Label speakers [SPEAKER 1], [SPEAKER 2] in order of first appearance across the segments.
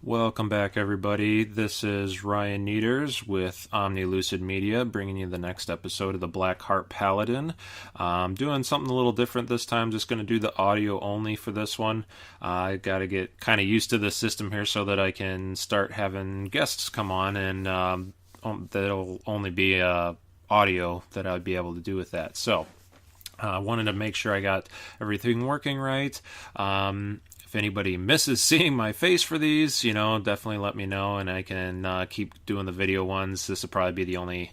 [SPEAKER 1] Welcome back, everybody. This is Ryan Nieders with Omni Lucid Media, bringing you the next episode of the Black Heart Paladin. I'm doing something a little different this time, just going to do the audio only for this one. I got to get kind of used to the system here so that I can start having guests come on, and that'll only be audio that I'd be able to do with that. So, I wanted to make sure I got everything working right. If anybody misses seeing my face for these, definitely let me know, and I can keep doing the video ones. This will probably be the only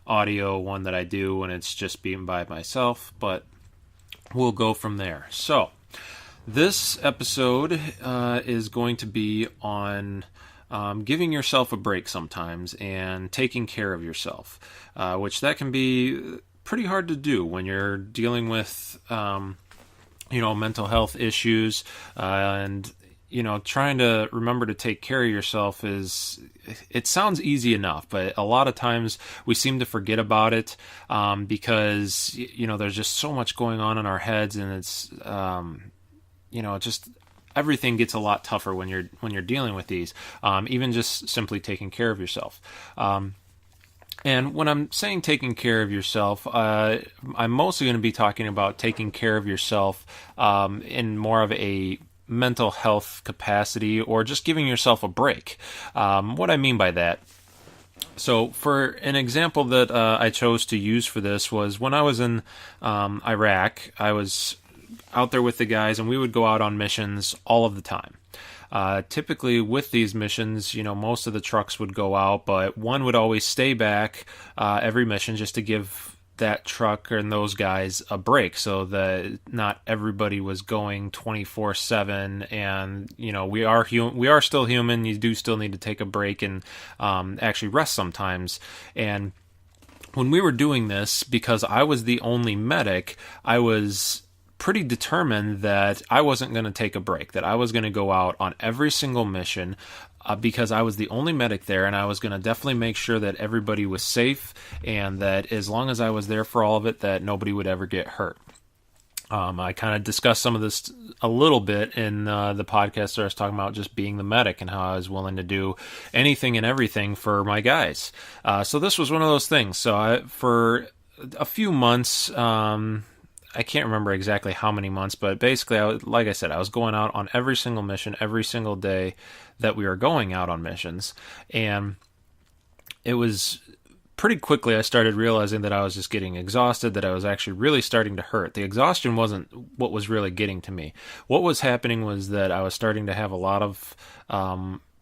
[SPEAKER 1] audio one that I do when it's just being by myself, but we'll go from there. So, this episode is going to be on giving yourself a break sometimes and taking care of yourself, which that can be pretty hard to do when you're dealing with mental health issues, and trying to remember to take care of yourself it sounds easy enough, but a lot of times we seem to forget about it because there's just so much going on in our heads, and it's just everything gets a lot tougher when you're dealing with these, even just simply taking care of yourself. And when I'm saying taking care of yourself, I'm mostly going to be talking about taking care of yourself in more of a mental health capacity, or just giving yourself a break. What I mean by that, so for an example that I chose to use for this was when I was in Iraq. I was out there with the guys, and we would go out on missions all of the time. Typically with these missions, most of the trucks would go out, but one would always stay back every mission just to give that truck and those guys a break, so that not everybody was going 24/7. And we are still human. You do still need to take a break and actually rest sometimes. And when we were doing this, because I was the only medic, I was pretty determined that I wasn't going to take a break, that I was going to go out on every single mission, because I was the only medic there, and I was going to definitely make sure that everybody was safe, and that as long as I was there for all of it, that nobody would ever get hurt. I kind of discussed some of this a little bit in the podcast where I was talking about just being the medic and how I was willing to do anything and everything for my guys. So this was one of those things. So for a few months, I can't remember exactly how many months, but basically, like I said, I was going out on every single mission, every single day that we were going out on missions. And it was pretty quickly I started realizing that I was just getting exhausted, that I was actually really starting to hurt. The exhaustion wasn't what was really getting to me. What was happening was that I was starting to have a lot of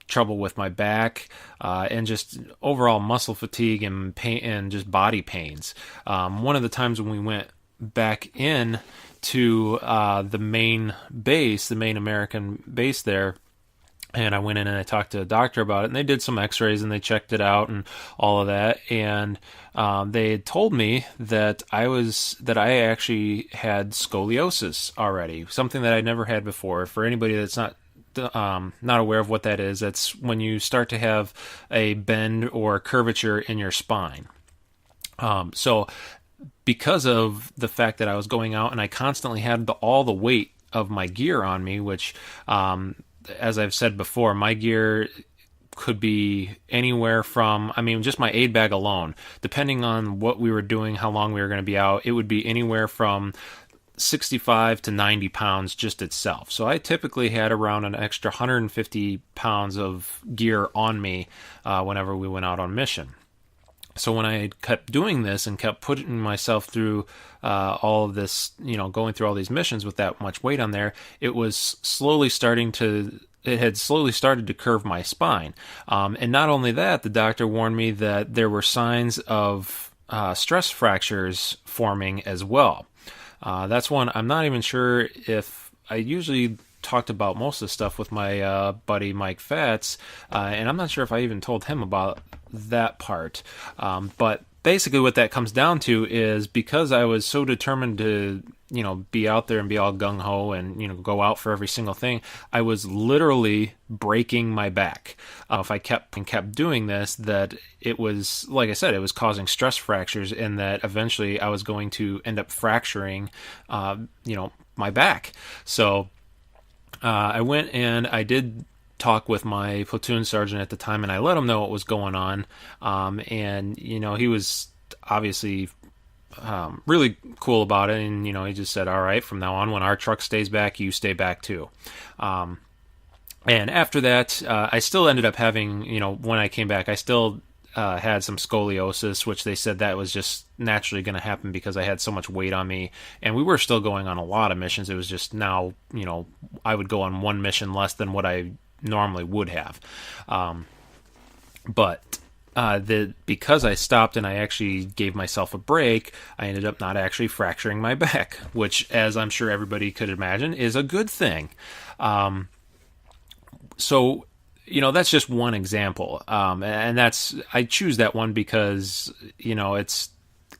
[SPEAKER 1] trouble with my back, and just overall muscle fatigue and pain, and just body pains. One of the times when we went back in to the main base, the main American base there, and I went in and I talked to a doctor about it, and they did some x-rays and they checked it out and all of that, and they had told me that I actually had scoliosis already, something that I'd never had before. For anybody that's not aware of what that is, that's when you start to have a bend or curvature in your spine. So because of the fact that I was going out and I constantly had all the weight of my gear on me, which, as I've said before, my gear could be anywhere from, just my aid bag alone, depending on what we were doing, how long we were going to be out, it would be anywhere from 65 to 90 pounds just itself. So I typically had around an extra 150 pounds of gear on me whenever we went out on mission. So when I kept doing this and kept putting myself through all of this, going through all these missions with that much weight on there, it had slowly started to curve my spine. And not only that, the doctor warned me that there were signs of stress fractures forming as well. That's one I'm not even sure if I usually talked about most of the stuff with my buddy Mike Fatz, and I'm not sure if I even told him about that part. But basically what that comes down to is, because I was so determined to, be out there and be all gung-ho and, go out for every single thing, I was literally breaking my back. If I kept doing this, that it was, like I said, it was causing stress fractures, and that eventually I was going to end up fracturing, my back. So I went and I did talk with my platoon sergeant at the time, and I let him know what was going on. And he was obviously really cool about it, and he just said, "All right, from now on, when our truck stays back, you stay back too." And after that, I still ended up having, when I came back, I still had some scoliosis, which they said that was just naturally going to happen because I had so much weight on me. And we were still going on a lot of missions. It was just now, I would go on one mission less than what I normally would have. But because I stopped and I actually gave myself a break, I ended up not actually fracturing my back, which, as I'm sure everybody could imagine, is a good thing. So, that's just one example. And I choose that one because,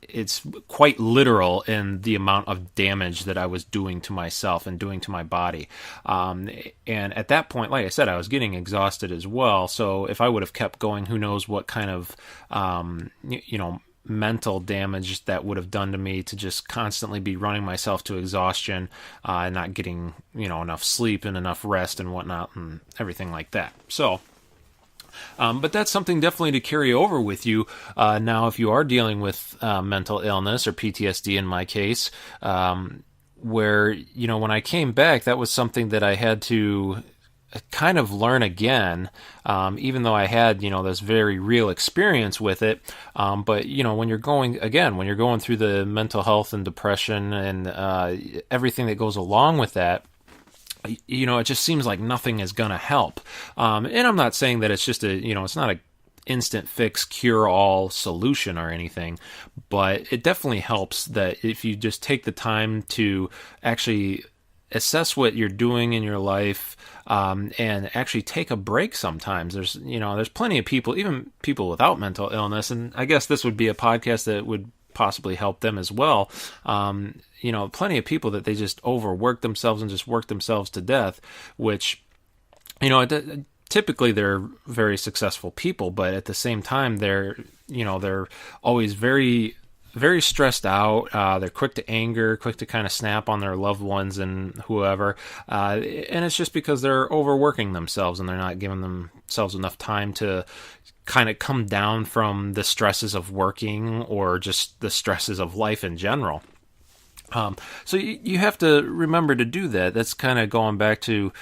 [SPEAKER 1] it's quite literal in the amount of damage that I was doing to myself and doing to my body. And at that point, like I said, I was getting exhausted as well. So if I would have kept going, who knows what kind of, mental damage that would have done to me to just constantly be running myself to exhaustion, and not getting, enough sleep and enough rest and whatnot and everything like that. So, but that's something definitely to carry over with you. Now, if you are dealing with mental illness or PTSD in my case, where, when I came back, that was something that I had to kind of learn again, even though I had, this very real experience with it. But, when you're going through the mental health and depression and everything that goes along with that, it just seems like nothing is going to help. And I'm not saying that it's just it's not a instant fix, cure-all solution or anything, but it definitely helps that if you just take the time to actually assess what you're doing in your life, and actually take a break sometimes. There's plenty of people, even people without mental illness, and I guess this would be a podcast that would possibly help them as well. Plenty of people that they just overwork themselves and just work themselves to death, which, typically they're very successful people, but at the same time, they're always very, very stressed out. They're quick to anger, quick to kind of snap on their loved ones and whoever. And it's just because they're overworking themselves and they're not giving themselves enough time to kind of come down from the stresses of working or just the stresses of life in general. So you have to remember to do that. That's kind of going back to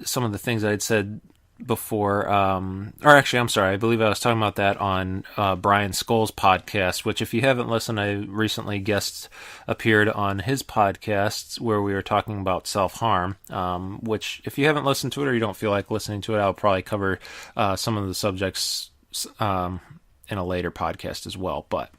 [SPEAKER 1] some of the things I'd said before, or actually, I'm sorry, I believe I was talking about that on Brian Skoll's podcast, which if you haven't listened, I recently guest appeared on his podcast where we were talking about self-harm, which if you haven't listened to it or you don't feel like listening to it, I'll probably cover some of the subjects in a later podcast as well. But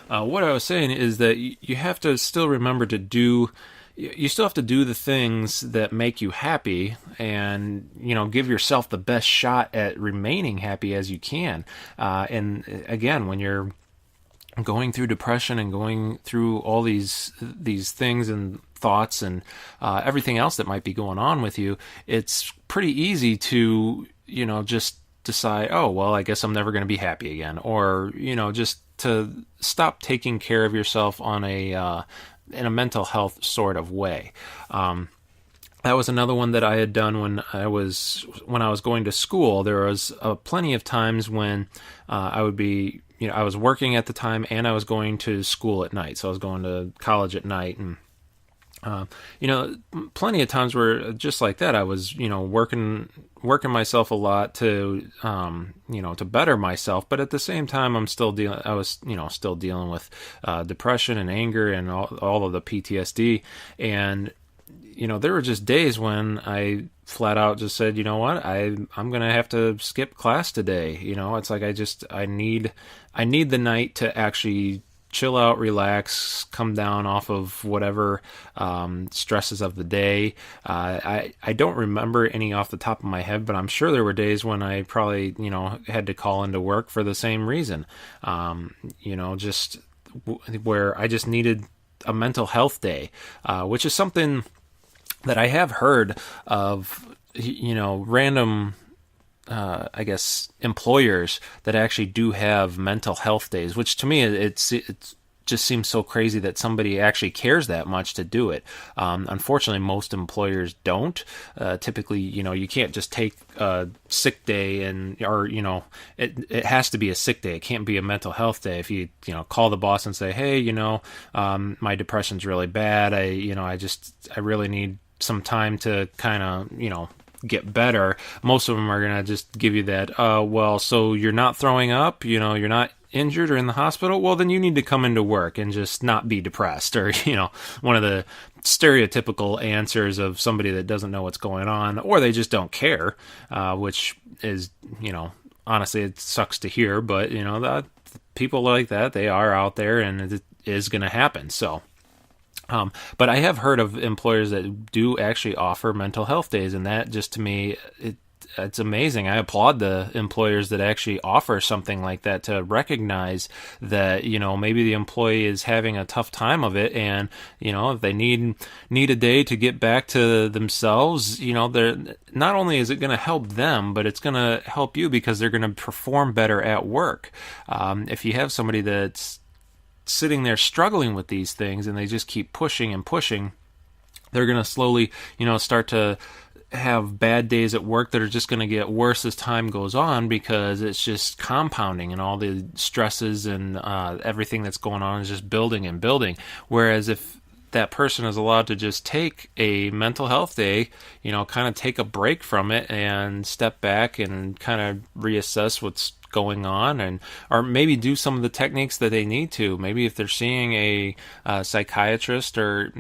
[SPEAKER 1] what I was saying is that you have to still remember to do you still have to do the things that make you happy and, give yourself the best shot at remaining happy as you can. And again, when you're going through depression and going through all these things and thoughts and everything else that might be going on with you, it's pretty easy to, just decide, oh, well, I guess I'm never going to be happy again. Or, just to stop taking care of yourself on in a mental health sort of way. That was another one that I had done when I was going to school. There was plenty of times when I would be, I was working at the time and I was going to school at night. So I was going to college at night, and plenty of times where just like that, I was, working myself a lot to, to better myself. But at the same time, I was still dealing with depression and anger and all of the PTSD. And, there were just days when I flat out just said, you know what, I'm going to have to skip class today. It's like I need the night to actually chill out, relax, come down off of whatever stresses of the day. I don't remember any off the top of my head, but I'm sure there were days when I probably, had to call into work for the same reason. Just where I just needed a mental health day, which is something that I have heard of, random I guess employers that actually do have mental health days, which to me it just seems so crazy that somebody actually cares that much to do it. Unfortunately, most employers don't. Typically, you can't just take a sick day or it has to be a sick day. It can't be a mental health day. If you call the boss and say, hey, my depression's really bad. I really need some time to kind of, get better. Most of them are going to just give you that, well, so you're not throwing up, you're not injured or in the hospital, well, then you need to come into work and just not be depressed, or one of the stereotypical answers of somebody that doesn't know what's going on, or they just don't care, which is, honestly, it sucks to hear, but that people like that, they are out there, and it is going to happen. So but I have heard of employers that do actually offer mental health days, and that just, to me, it's amazing. I applaud the employers that actually offer something like that, to recognize that, maybe the employee is having a tough time of it, and, if they need a day to get back to themselves, they're not only is it going to help them, but it's going to help you because they're going to perform better at work. If you have somebody that's sitting there struggling with these things and they just keep pushing and pushing, they're going to slowly, start to have bad days at work that are just going to get worse as time goes on, because it's just compounding, and all the stresses and everything that's going on is just building and building. Whereas if that person is allowed to just take a mental health day, kind of take a break from it and step back and kind of reassess what's going on, or maybe do some of the techniques that they need to. Maybe if they're seeing a psychiatrist or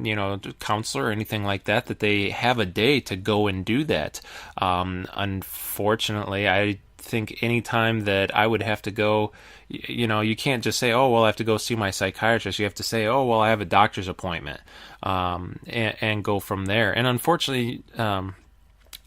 [SPEAKER 1] counselor or anything like that, that they have a day to go and do that. Unfortunately, I think any time that I would have to go, you can't just say, oh, well, I have to go see my psychiatrist. You have to say, oh, well, I have a doctor's appointment, and go from there. And unfortunately,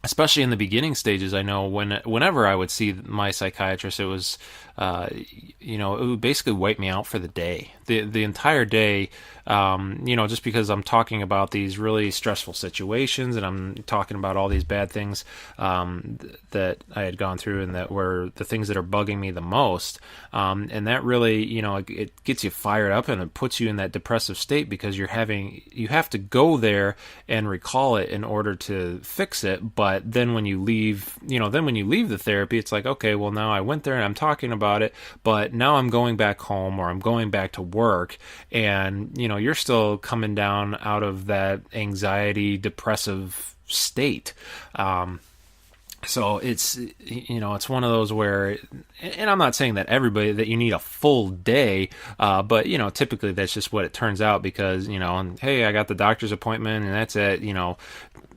[SPEAKER 1] especially in the beginning stages, I know whenever I would see my psychiatrist, it was, it would basically wipe me out for the day, the entire day, just because I'm talking about these really stressful situations, and I'm talking about all these bad things that I had gone through, and that were the things that are bugging me the most. And that really, it gets you fired up, and it puts you in that depressive state, because you have to go there and recall it in order to fix it. But then when you leave, the therapy, it's like, okay, well, now I went there and I'm talking about it, but now I'm going back home, or I'm going back to work, and you're still coming down out of that anxiety, depressive state. So it's one of those where, and I'm not saying that you need a full day, but typically that's just what it turns out, because hey, I got the doctor's appointment, and that's at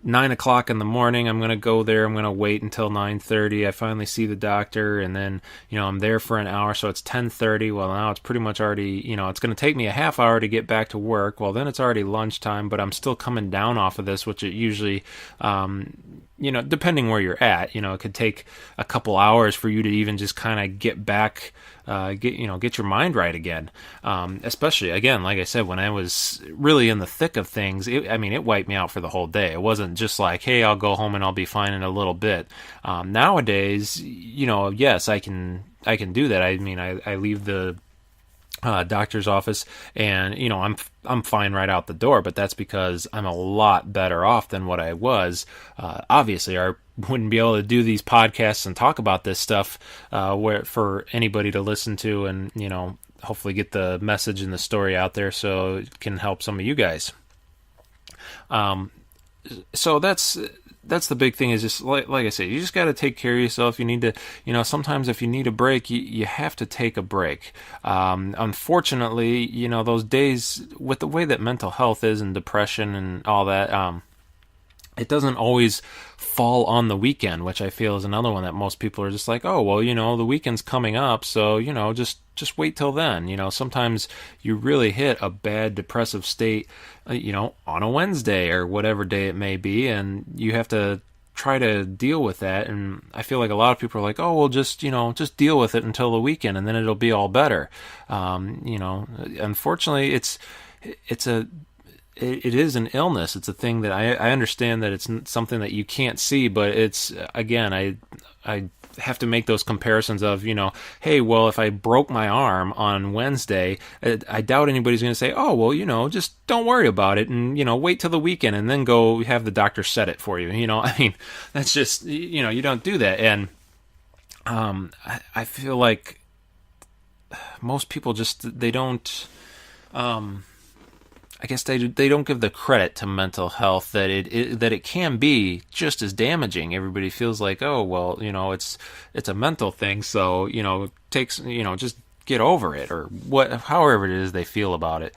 [SPEAKER 1] 9 o'clock in the morning. I'm going to go there. I'm going to wait until 9:30. I finally see the doctor, and then, I'm there for an hour. So it's 10:30. Well, now it's pretty much already, it's going to take me a half hour to get back to work. Well, then it's already lunchtime, but I'm still coming down off of this, which it usually, depending where you're at, it could take a couple hours for you to even just kind of get back, get your mind right again. Especially, again, like I said, when I was really in the thick of things, it wiped me out for the whole day. It wasn't just like, hey, I'll go home and I'll be fine in a little bit. Nowadays, yes, I can do that. I leave the doctor's office, and I'm fine right out the door, but that's because I'm a lot better off than what I was. Obviously, I wouldn't be able to do these podcasts and talk about this stuff where for anybody to listen to, and hopefully get the message and the story out there so it can help some of you guys. So that's the big thing, is just like I said, you just got to take care of yourself. You need to, sometimes if you need a break, you have to take a break. Unfortunately, those days, with the way that mental health is and depression and all that, it doesn't always fall on the weekend, which I feel is another one that most people are just like, oh, well, the weekend's coming up, so, just wait till then. Sometimes you really hit a bad depressive state, on a Wednesday or whatever day it may be, and you have to try to deal with that. And I feel like a lot of people are like, oh, well, just deal with it until the weekend, and then it'll be all better. Unfortunately, it is an illness. It's a thing that I understand that it's something that you can't see, but it's, again, I have to make those comparisons of, hey, well, if I broke my arm on Wednesday, I doubt anybody's going to say, oh, well, just don't worry about it and, wait till the weekend and then go have the doctor set it for you. I mean, that's just, you don't do that. And I feel like most people just, they don't, I guess they don't give the credit to mental health that it can be just as damaging. Everybody feels like, oh, well, it's a mental thing, so it takes, just get over it, or however it is they feel about it.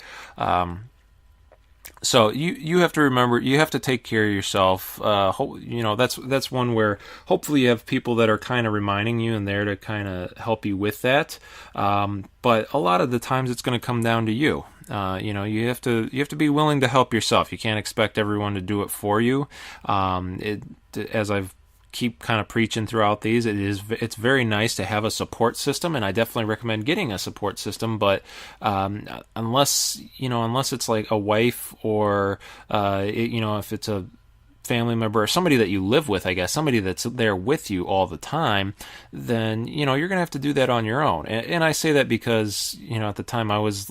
[SPEAKER 1] So you have to remember, you have to take care of yourself. That's one where hopefully you have people that are kind of reminding you and there to kind of help you with that. But a lot of the times it's going to come down to you. You have to be willing to help yourself. You can't expect everyone to do it for you. As I've keep kind of preaching throughout these, it's very nice to have a support system, and I definitely recommend getting a support system. But unless it's like a wife or if it's a family member or somebody that you live with, I guess somebody that's there with you all the time, then you're gonna have to do that on your own. And I say that because at the time I was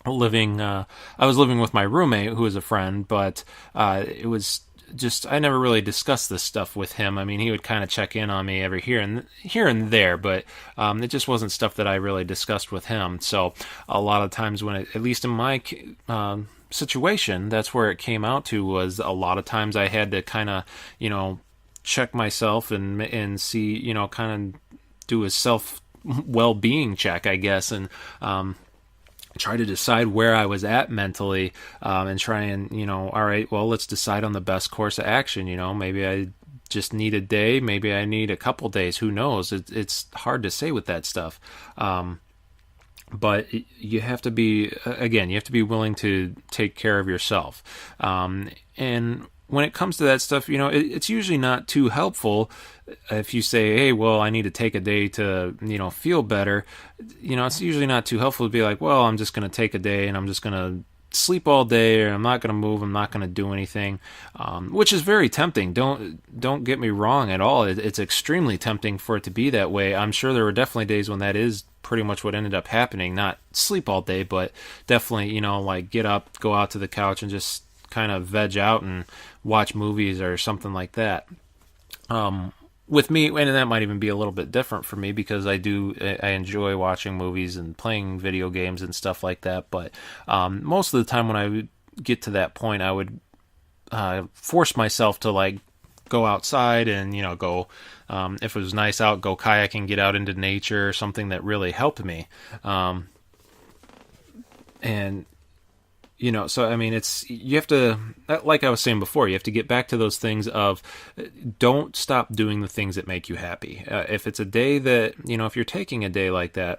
[SPEAKER 1] living with my roommate, who was a friend, but it was just, I never really discussed this stuff with him. I mean, he would kind of check in on me every here and there, but it just wasn't stuff that I really discussed with him. So a lot of times when at least in my situation, that's where it came out to, was a lot of times I had to kind of, check myself and see, kind of do a self well-being check, I guess, and try to decide where I was at mentally, and try and, all right, well, let's decide on the best course of action. Maybe I just need a day, maybe I need a couple days, who knows? It's hard to say with that stuff. But you have to be willing to take care of yourself. And when it comes to that stuff, it's usually not too helpful if you say, hey, well, I need to take a day to, feel better. It's usually not too helpful to be like, well, I'm just going to take a day and I'm just going to sleep all day, or I'm not going to move, I'm not going to do anything, which is very tempting. Don't get me wrong at all. It's extremely tempting for it to be that way. I'm sure there were definitely days when that is pretty much what ended up happening. Not sleep all day, but definitely, like get up, go out to the couch and just kind of veg out and watch movies or something like that. With me, and that might even be a little bit different for me, because I enjoy watching movies and playing video games and stuff like that. But most of the time when I would get to that point, I would force myself to like go outside and go, if it was nice out, go kayaking, get out into nature, something that really helped me. And so I mean, you have to, like I was saying before, you have to get back to those things of, don't stop doing the things that make you happy. If it's a day that, if you're taking a day like that,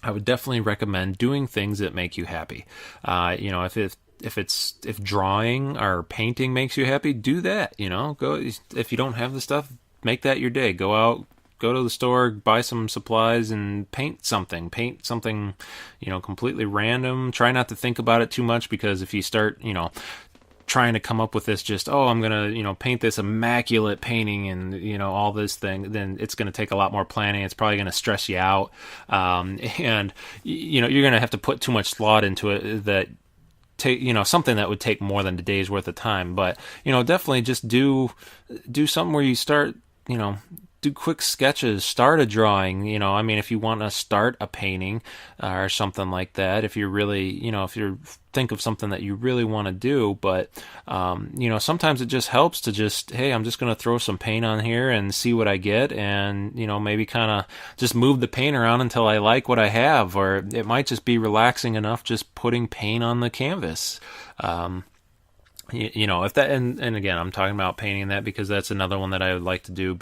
[SPEAKER 1] I would definitely recommend doing things that make you happy. If drawing or painting makes you happy, do that. Go, if you don't have the stuff, make that your day. Go out, go to the store, buy some supplies, and paint something, completely random. Try not to think about it too much, because if you start, trying to come up with this just, oh, I'm going to, paint this immaculate painting and, all this thing, then it's going to take a lot more planning. It's probably going to stress you out. And, you're going to have to put too much thought into it that something that would take more than a day's worth of time. But, definitely just do something where you start, do quick sketches, start a drawing, if you want to start a painting or something like that, if you're really, if you think of something that you really want to do. But, sometimes it just helps to just, hey, I'm just going to throw some paint on here and see what I get. And, maybe kind of just move the paint around until I like what I have, or it might just be relaxing enough just putting paint on the canvas. If that, and again, I'm talking about painting that because that's another one that I would like to do.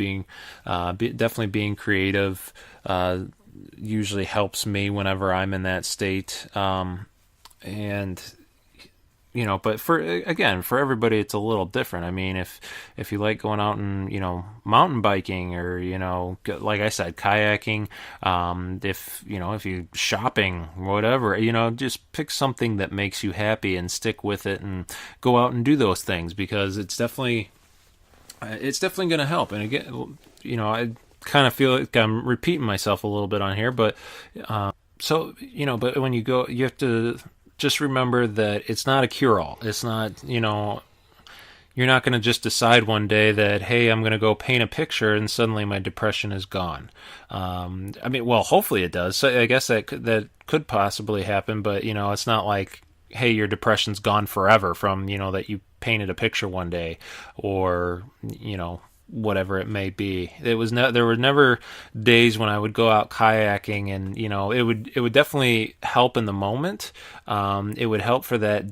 [SPEAKER 1] Definitely being creative, usually helps me whenever I'm in that state. But for everybody, it's a little different. I mean, if you like going out and, mountain biking or, like I said, kayaking, if you shopping, whatever, just pick something that makes you happy and stick with it and go out and do those things, because it's definitely, it's definitely going to help. And again, I kind of feel like I'm repeating myself a little bit on here, but but when you go, you have to just remember that it's not a cure-all. It's not, you're not going to just decide one day that, hey, I'm going to go paint a picture and suddenly my depression is gone. Well, hopefully it does. So I guess that could possibly happen, but, it's not like, hey, your depression's gone forever from, that you painted a picture one day, or, whatever it may be. There were never days when I would go out kayaking and, it would definitely help in the moment. It would help for that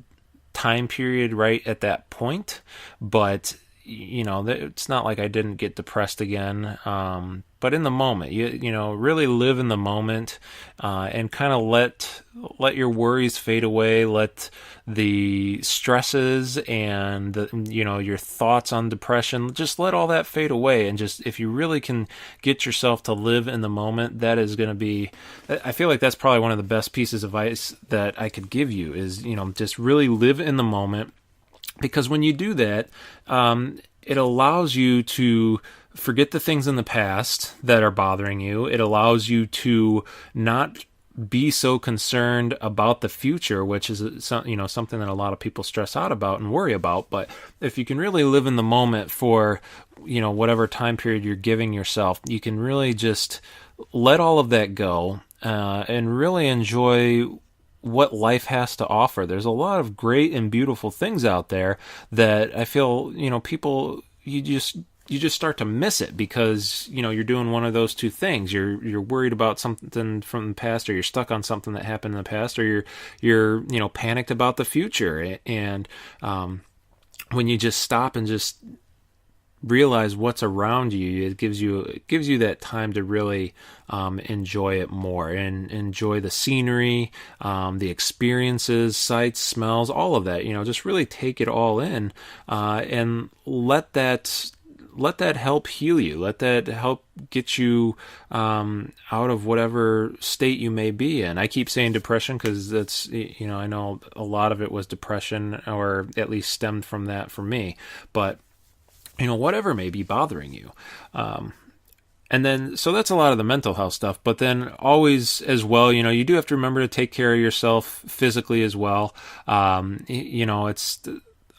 [SPEAKER 1] time period right at that point, but it's not like I didn't get depressed again. But in the moment, really live in the moment, and kind of let your worries fade away, let the stresses and your thoughts on depression, just let all that fade away. And just, if you really can get yourself to live in the moment, that is going to be, I feel like that's probably one of the best pieces of advice that I could give you is, just really live in the moment. Because when you do that, it allows you to forget the things in the past that are bothering you. It allows you to not be so concerned about the future, which is something that a lot of people stress out about and worry about. But if you can really live in the moment for whatever time period you're giving yourself, you can really just let all of that go, and really enjoy what life has to offer. There's a lot of great and beautiful things out there that I feel, people, you just start to miss it because, you're doing one of those two things. You're worried about something from the past, or you're stuck on something that happened in the past, or you're panicked about the future. And when you just stop and just realize what's around you, it gives you that time to really enjoy it more and enjoy the scenery, the experiences, sights, smells, all of that. Just really take it all in, and let that help heal you. Let that help get you out of whatever state you may be in. I keep saying depression because that's, I know a lot of it was depression, or at least stemmed from that for me. But whatever may be bothering you. And then, so that's a lot of the mental health stuff, but then always as well, you do have to remember to take care of yourself physically as well. It's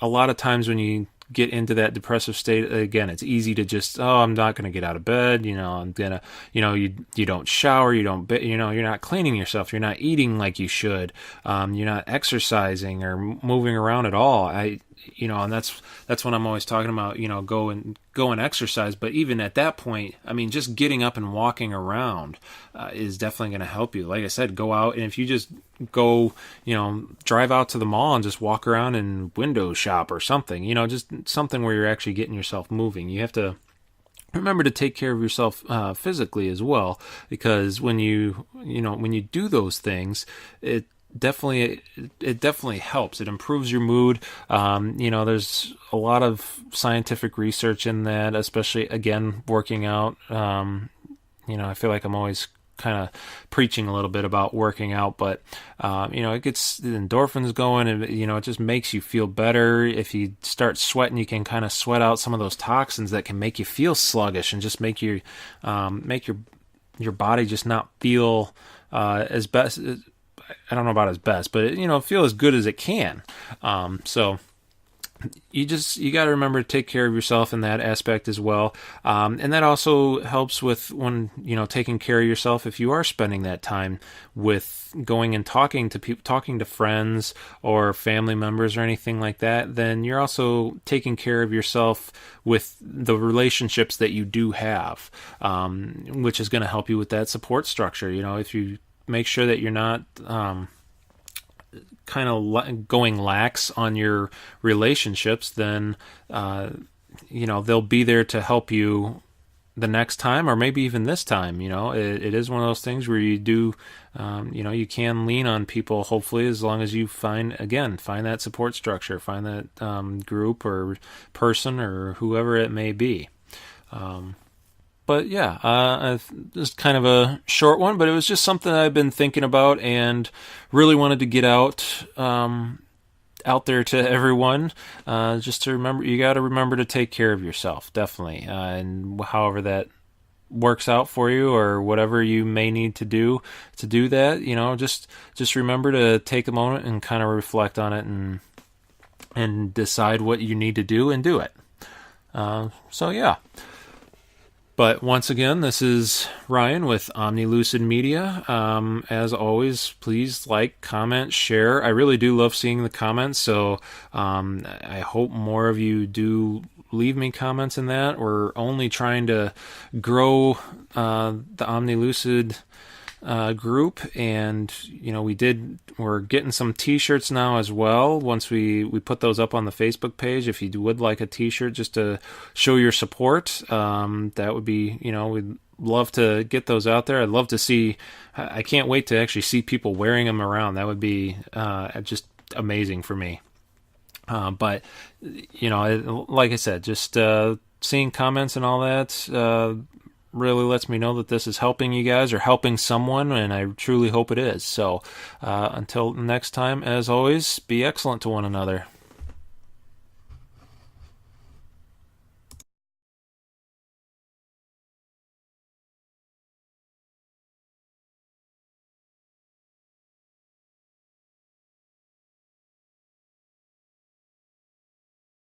[SPEAKER 1] a lot of times when you get into that depressive state, again, it's easy to just, I'm not going to get out of bed. I'm going to, you don't shower, you're not cleaning yourself. You're not eating like you should. You're not exercising or moving around at all. And that's when I'm always talking about, go and exercise. But even at that point, just getting up and walking around is definitely going to help you. Like I said, go out, and if you just go, drive out to the mall and just walk around and window shop or something, just something where you're actually getting yourself moving. You have to remember to take care of yourself physically as well, because when you do those things, it definitely helps. It improves your mood. There's a lot of scientific research in that, especially, again, working out. I feel like I'm always kind of preaching a little bit about working out, but it gets the endorphins going, and it just makes you feel better. If you start sweating, you can kind of sweat out some of those toxins that can make you feel sluggish and just make your body just not feel as best. I don't know about as best, but feel as good as it can. So you got to remember to take care of yourself in that aspect as well. And that also helps with when, taking care of yourself. If you are spending that time with going and talking to people, talking to friends or family members or anything like that, then you're also taking care of yourself with the relationships that you do have, which is going to help you with that support structure. If you make sure that you're not kind of going lax on your relationships, then they'll be there to help you the next time, or maybe even this time. It is one of those things where you do, you can lean on people, hopefully, as long as you find that support structure, find that group or person or whoever it may be. But yeah, just kind of a short one, but it was just something I've been thinking about and really wanted to get out out there to everyone, just to remember, you got to remember to take care of yourself, definitely, and however that works out for you, or whatever you may need to do that, just remember to take a moment and kind of reflect on it, and decide what you need to do and do it. So yeah. But once again, this is Ryan with Lucid Media. As always, please like, comment, share. I really do love seeing the comments, so I hope more of you do leave me comments in that. We're only trying to grow the Lucid group, and we're getting some t-shirts now as well. Once we put those up on the Facebook page, if you would like a t-shirt just to show your support, that would be, we'd love to get those out there. I'd love to see, I can't wait to actually see people wearing them around. That would be just amazing for me. But like I said, just seeing comments and all that really lets me know that this is helping you guys, or helping someone, and I truly hope it is. So until next time, as always, be excellent to one another.